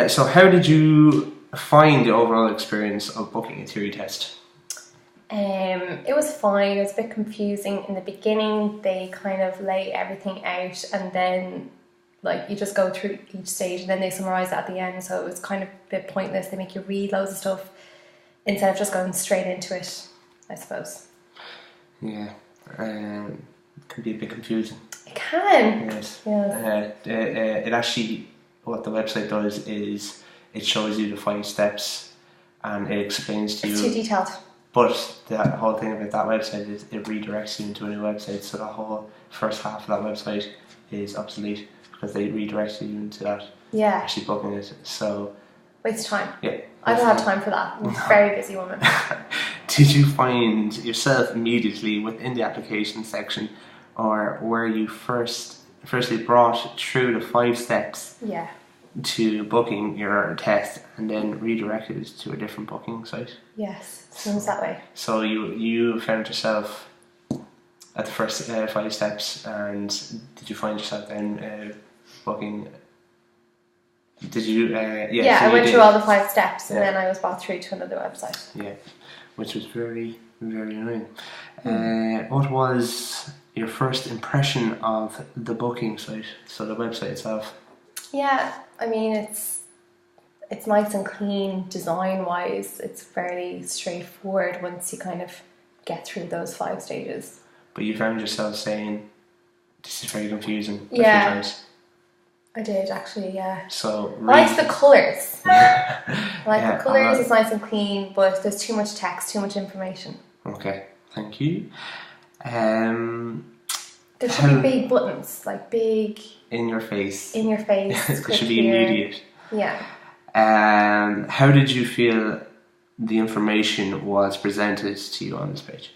So how did you find the overall experience of booking a theory test? It was fine. It was a bit confusing in the beginning. They kind of lay everything out, and then like you just go through each stage, and then they summarise it at the end. So it was kind of a bit pointless. They make you read loads of stuff instead of just going straight into it, I suppose. Yeah, it can be a bit confusing. It can. Yes. Yes. It actually, what the website does is it shows you the 5 steps, and it explains to you. It's too detailed. But the whole thing about that website is it redirects you into a new website, so the whole first half of that website is obsolete because they redirect you into that. Yeah. Actually booking it. So waste time. Yeah. I don't have time for that. I'm a very busy woman. Did you find yourself immediately within the application section, or were you firstly brought through the 5 steps? Yeah. To booking your test and then redirected to a different booking site? Yes, seems that way. So you found yourself at the first 5 steps, and did you find yourself then booking? Did you? Yeah, so I went did. through all the 5 steps, and then I was brought through to another website. Yeah, which was very, very annoying. What was your first impression of the booking site, so the website itself? Yeah, I mean it's nice and clean design-wise. It's fairly straightforward once you kind of get through those 5 stages. But you found yourself saying, "This is very confusing." Yeah, a few times. I did actually. Yeah. So I like the colours. I like Yeah, the colours. It's nice and clean, but there's too much text, too much information. Okay, thank you. There should be big buttons, like big in your face. In your face. It should be immediate. Yeah. How did you feel the information was presented to you on this page?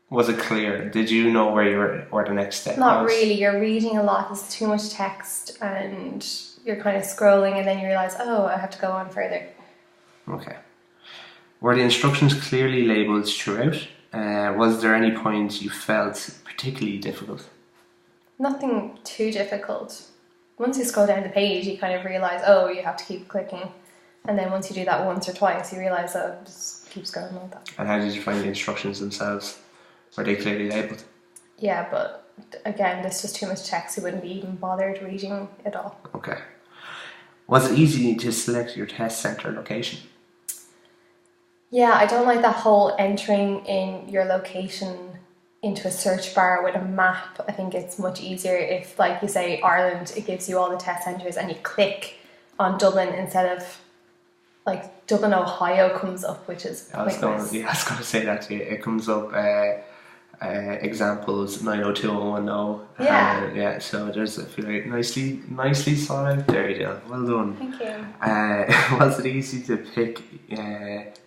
Was it clear? Did you know where the next step was? Not really. You're reading a lot. There's too much text, and you're kind of scrolling, and then you realise, oh, I have to go on further. Okay. Were the instructions clearly labelled throughout? Was there any point you felt particularly difficult? Nothing too difficult. Once you scroll down the page, you kind of realise, oh, you have to keep clicking. And then once you do that once or twice, you realise, oh, just keep scrolling like that. And how did you find the instructions themselves? Were they clearly labelled? Yeah, but again, there's just too much text. You wouldn't be even bothered reading it all. Okay. Was it easy to select your test centre location? Yeah, I don't like that whole entering in your location into a search bar with a map. I think it's much easier if, like you say, Ireland, it gives you all the test centres and you click on Dublin instead of like Dublin, Ohio comes up, which is pointless. I was going to say that to you. It comes up examples 90210. Yeah. So there's a few nicely thought out there, Edel. Well done. Thank you. Was it easy to pick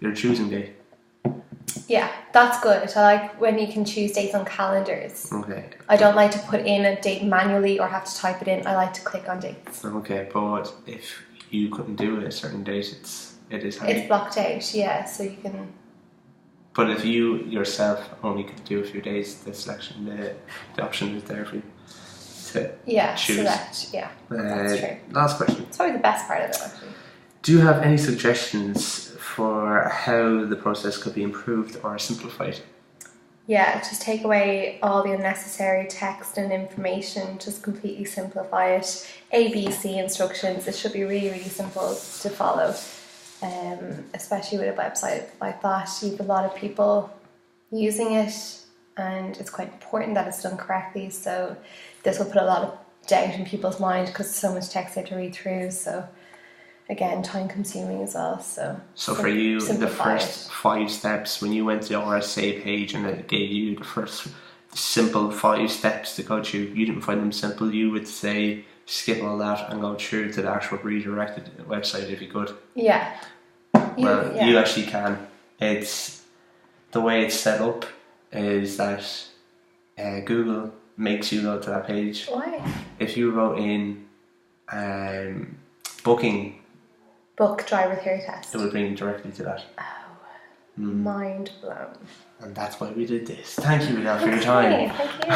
your choosing date? Yeah, that's good. I like when you can choose dates on calendars. Okay. I don't like to put in a date manually or have to type it in. I like to click on dates. Okay, but if you couldn't do it a certain date, it is handy. It's blocked out, yeah, so you can. But if you yourself only could do a few days, the selection, the option is there for you to choose. Select. Yeah, that's true. Last question. It's probably the best part of it, actually. Do you have any suggestions for how the process could be improved or simplified? Yeah, just take away all the unnecessary text and information, just completely simplify it. A, B, C instructions, it should be really, really simple to follow. Especially with a website like that, you have a lot of people using it, and it's quite important that it's done correctly. So this will put a lot of doubt in people's mind because there's so much text they have to read through. So again, time consuming as well. So for you, the first it. 5 steps when you went to the RSA page and it gave you the first simple 5 steps to go through, you didn't find them simple. You would say skip all that and go through to the actual redirected website if you could. Yeah. You actually can. It's the way it's set up is that Google makes you go to that page. Why? If you wrote in booking, book driver theory test, it would bring you directly to that. Oh, mind blown. And that's why we did this. Thank you, Edel, for your time. Thank you.